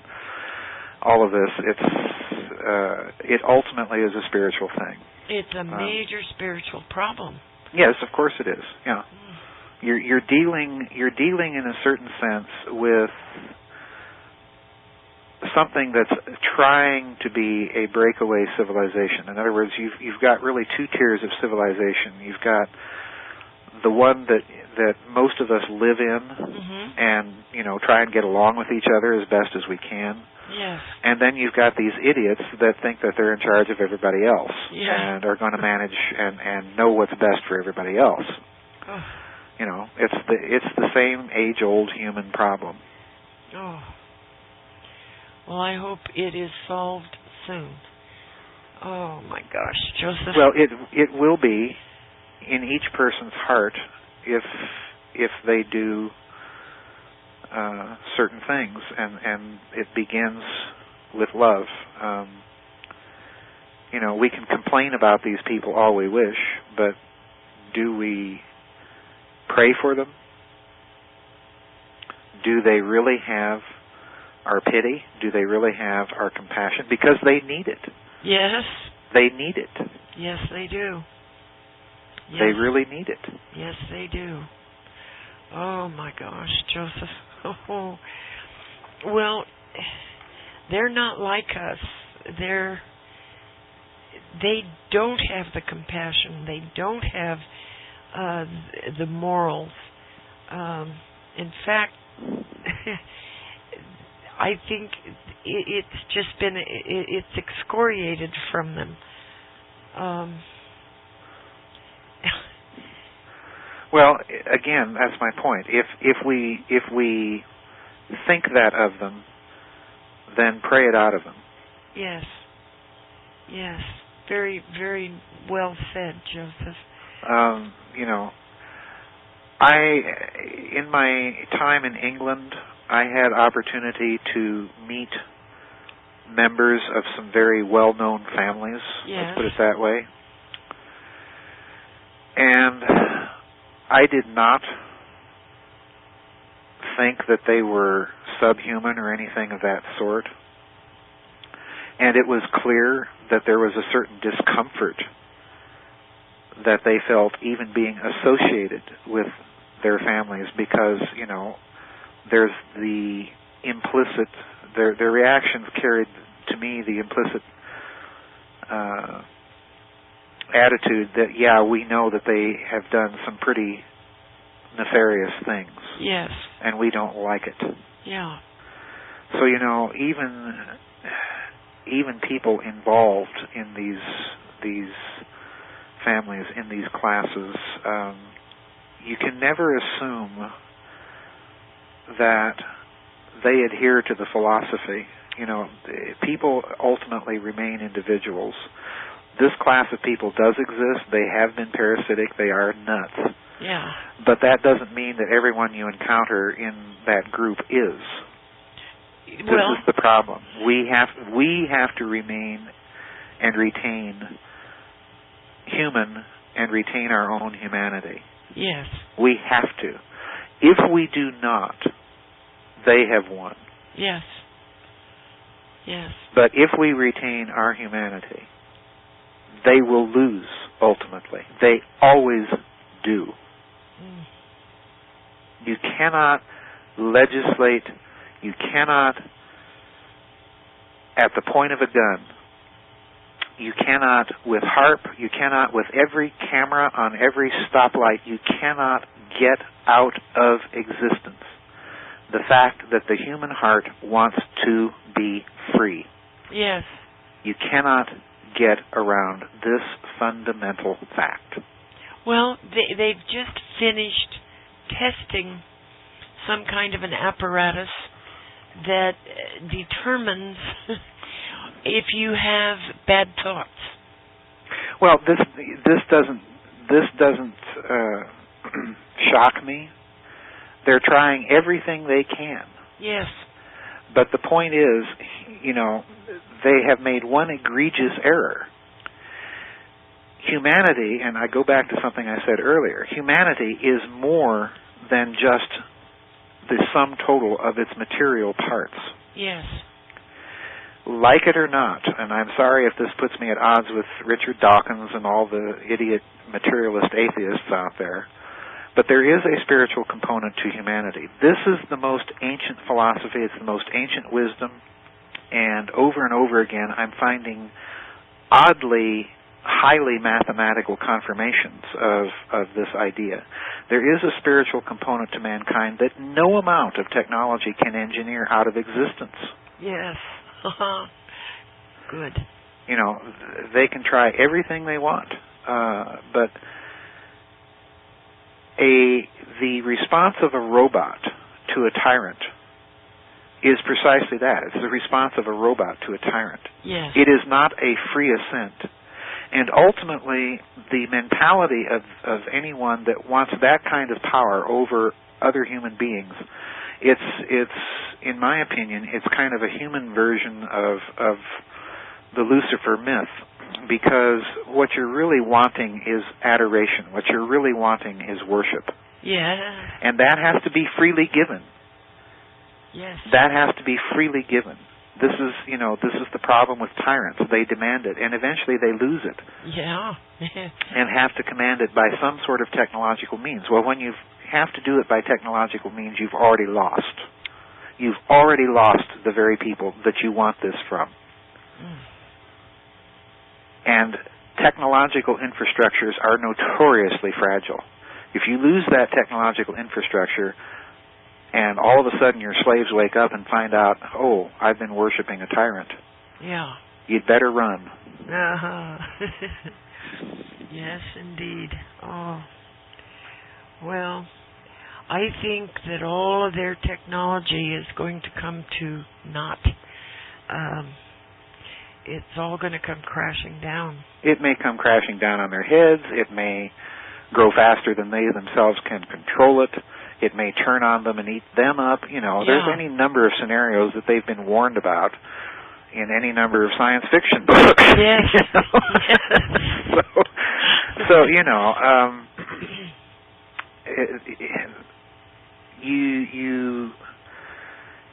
all of this, it ultimately is a spiritual thing. It's a major spiritual problem. Yes, of course it is. Yeah, you're dealing in a certain sense with something that's trying to be a breakaway civilization. In other words, you've got really two tiers of civilization. You've got the one that most of us live in, and try and get along with each other as best as we can. Yes. And then you've got these idiots that think that they're in charge of everybody else and are going to manage and know what's best for everybody else. Oh. It's the same age-old human problem. Oh. Well, I hope it is solved soon. Oh my gosh, Joseph. Well, it will be in each person's heart if they do certain things, and it begins with love. We can complain about these people all we wish, but do we pray for them? Do they really have our pity? Do they really have our compassion? Because they need it. Yes. They need it. Yes, they do. Yes. They really need it. Yes, they do. Oh, my gosh, Joseph. Oh. Well, they're not like us. They don't have the compassion. They don't have the morals. In fact, I think it's just been it's excoriated from them. Well, again, that's my point. If we think that of them, then pray it out of them. Yes. Yes. Very, very well said, Joseph. In my time in England, I had opportunity to meet members of some very well-known families, let's put it that way. And I did not think that they were subhuman or anything of that sort. And it was clear that there was a certain discomfort that they felt even being associated with their families because, there's the implicit, their reactions carried to me the implicit attitude that, we know that they have done some pretty nefarious things. Yes. And we don't like it. Yeah. So, even people involved in these families, in these classes, you can never assume that they adhere to the philosophy. People ultimately remain individuals. This class of people does exist. They have been parasitic. They are nuts. Yeah. But that doesn't mean that everyone you encounter in that group is. This is the problem. We have to remain and retain human and retain our own humanity. Yes. We have to. If we do not, they have won. Yes. Yes. But if we retain our humanity, they will lose ultimately. They always do. You cannot legislate, you cannot, at the point of a gun, you cannot with HARP, you cannot with every camera on every stoplight, you cannot get out of existence the fact that the human heart wants to be free. Yes. You cannot get around this fundamental fact. Well, they've just finished testing some kind of an apparatus that determines if you have bad thoughts. Well, this doesn't shock me. They're trying everything they can. Yes. But the point is, they have made one egregious error. Humanity, and I go back to something I said earlier, humanity is more than just the sum total of its material parts. Yes. Like it or not, and I'm sorry if this puts me at odds with Richard Dawkins and all the idiot materialist atheists out there, but there is a spiritual component to humanity. This is the most ancient philosophy, it's the most ancient wisdom, and over again I'm finding oddly highly mathematical confirmations of this idea. There is a spiritual component to mankind that no amount of technology can engineer out of existence. Yes. Good. They can try everything they want, but the response of a robot to a tyrant is precisely that. It's the response of a robot to a tyrant. Yes. It is not a free assent. And ultimately, the mentality of anyone that wants that kind of power over other human beings, it's in my opinion, it's kind of a human version of the Lucifer myth, because what you're really wanting is adoration. What you're really wanting is worship. Yeah. And that has to be freely given. Yes. That has to be freely given. This is the problem with tyrants. They demand it, and eventually they lose it. Yeah. And have to command it by some sort of technological means. Well, when you have to do it by technological means, you've already lost. You've already lost the very people that you want this from. And technological infrastructures are notoriously fragile. If you lose that technological infrastructure, and all of a sudden your slaves wake up and find out, oh, I've been worshiping a tyrant. Yeah. You'd better run. Uh-huh. Yes, indeed. Oh. Well, I think that all of their technology is going to come to naught. It's all going to come crashing down. It may come crashing down on their heads. It may grow faster than they themselves can control it. It may turn on them and eat them up. There's any number of scenarios that they've been warned about in any number of science fiction books. Yes. You,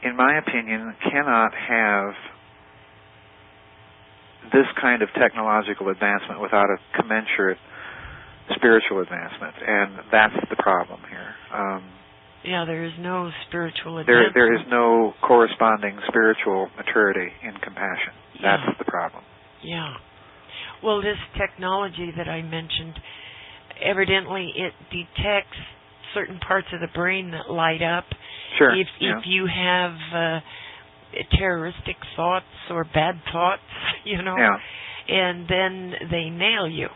in my opinion, cannot have this kind of technological advancement without a commensurate spiritual advancement, and that's the problem here. There is no spiritual advancement. There is no corresponding spiritual maturity in compassion. That's the problem. Yeah. Well, this technology that I mentioned, evidently it detects certain parts of the brain that light up. Sure. If you have terroristic thoughts or bad thoughts, and then they nail you.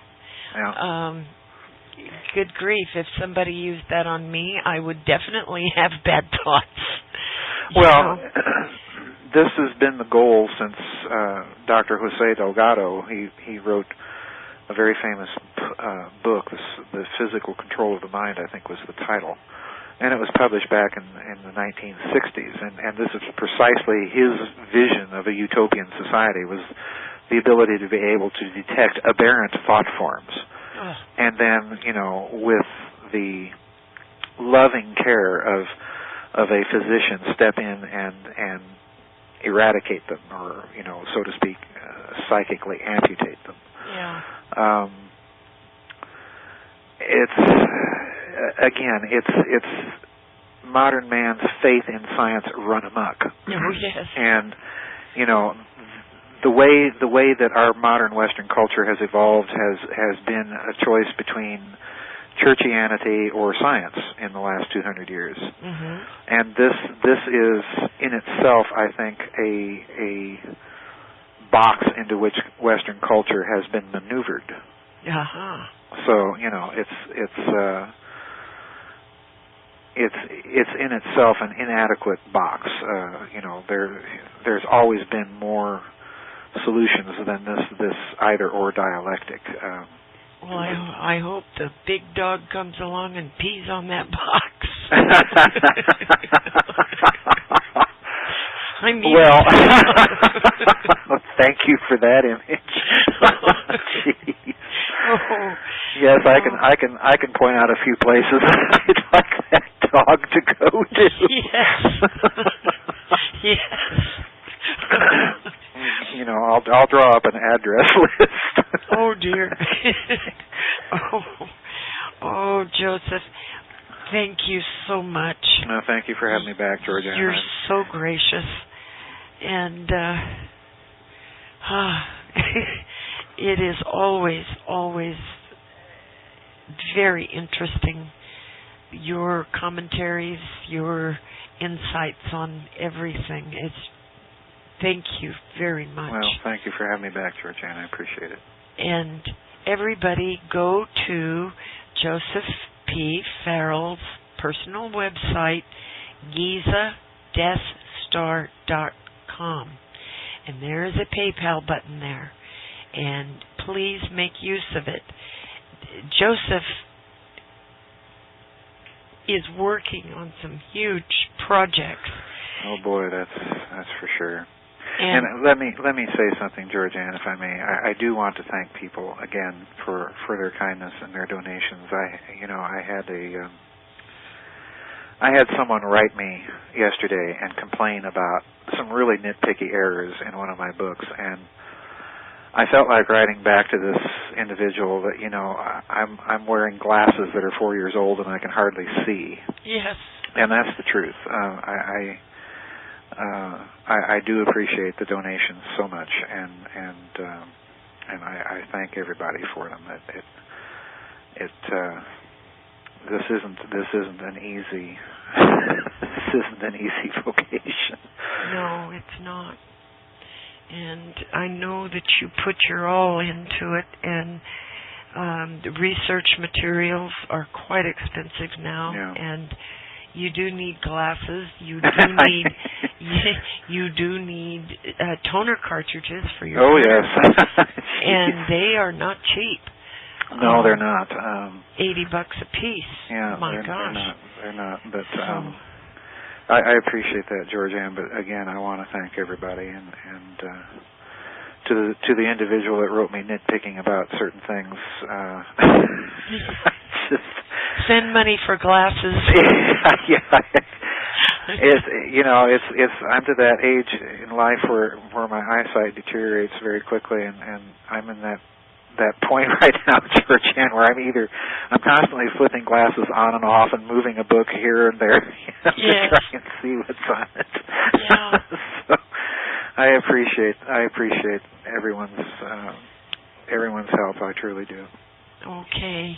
Yeah. Good grief, if somebody used that on me, I would definitely have bad thoughts. Well, this has been the goal since Dr. Jose Delgado. He wrote a very famous book, The Physical Control of the Mind, I think was the title. And it was published back in the 1960s. And this is precisely his vision of a utopian society, was the ability to be able to detect aberrant thought forms. And then, with the loving care of a physician, step in and eradicate them, or so to speak, psychically amputate them. Yeah. modern man's faith in science run amok. Oh, yes. And, you know, the way that our modern Western culture has evolved has been a choice between churchianity or science in the last 200 years. Mm-hmm. And this is in itself, I think, a box into which Western culture has been maneuvered. Uh-huh. So, you know, it's in itself an inadequate box. You know, there's always been more solutions than this either or dialectic. Well, I hope the big dog comes along and pees on that box. I mean, well, thank you for that image. Jeez. Oh. Yes, I can point out a few places I'd like that dog to go to. Yes. Yes. You know, I'll draw up an address list. Oh dear. Oh, Joseph, thank you so much. No, thank you for having me back, GeorgeAnn. You're so gracious, and it is always very interesting. Your commentaries, your insights on everything. Thank you very much. Well, thank you for having me back, GeorgeAnn. I appreciate it. And everybody go to Joseph P. Farrell's personal website, GizaDeathStar.com. And there is a PayPal button there. And please make use of it. Joseph is working on some huge projects. Oh boy, that's for sure. And let me say something, GeorgeAnn, if I may. I do want to thank people again for their kindness and their donations. I had someone write me yesterday and complain about some really nitpicky errors in one of my books, and I felt like writing back to this individual that, you know, I'm wearing glasses that are 4 years old and I can hardly see. yes. And that's the truth. I do appreciate the donations so much, and I thank everybody for them. This isn't an easy vocation. No, it's not. And I know that you put your all into it, and the research materials are quite expensive now, yeah. and you do need glasses. You do need toner cartridges for your. Oh yes, and they are not cheap. No, they're not. $80 a piece. Yeah, my gosh, they're not. But I appreciate that, GeorgeAnn. But again, I want to thank everybody, and to the individual that wrote me nitpicking about certain things. Just send money for glasses. Yeah. It's I'm to that age in life where my eyesight deteriorates very quickly, and I'm in that point right now, GeorgeAnn, where I'm constantly flipping glasses on and off and moving a book here and there to try and see what's on it. Yeah. So I appreciate everyone's help. I truly do. Okay.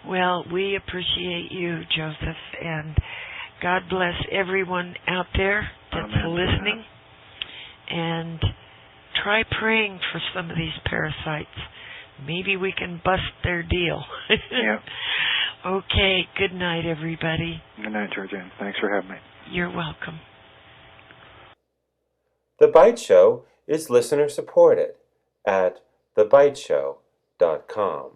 Well, we appreciate you, Joseph, and God bless everyone out there that's listening. And try praying for some of these parasites. Maybe we can bust their deal. Yeah. Okay. Good night, everybody. Good night, GeorgeAnn. Thanks for having me. You're welcome. The Byte Show is listener supported at thebyteshow.com.